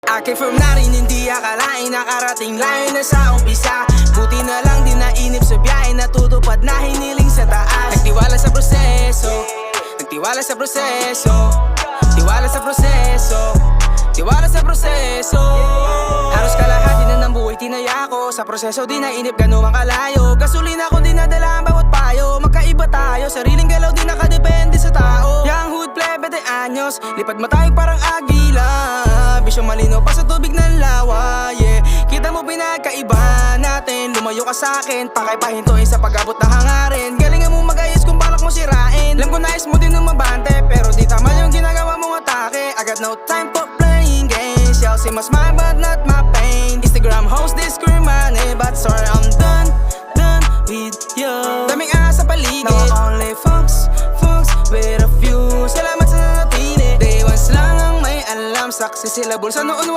Aking firm na rin, hindi akalain nakarating layo na sa umpisa. Buti na lang di nainip sa biyahe, natutupad na hiniling sa taas. Nagtiwala sa proseso, nagtiwala sa proseso, tiwala sa proseso, tiwala sa proseso. Halos kalahati na ng buhay tinaya ko, sa proseso di nainip gano'ng kalayo. Gasolina kung di nadala ang bawat payo, magkaiba tayo, sariling galaw di nakadepende sa tao. Young hood plebe de anyos, lipad matayog parang agila. Bisyong malino pa sa tubig ng lawa, yeah. Kita mo pinagkaiba natin, lumayo ka sa'kin, pakaipahintuin sa pag-abot na hangarin. Galingan mo mag-ayos kung balak mo sirain. Alam ko nais mo din umabante, pero di tama yung ginagawa mong atake. I got no time for playing games, y'all see my smile but not my pain. Instagram host this screw money, but sorry I'm done with you. Daming asa paligid, now I'm only folks with a few. Salamat sa natili, day ones lang ang may alam. Saksi sila bulsa noon.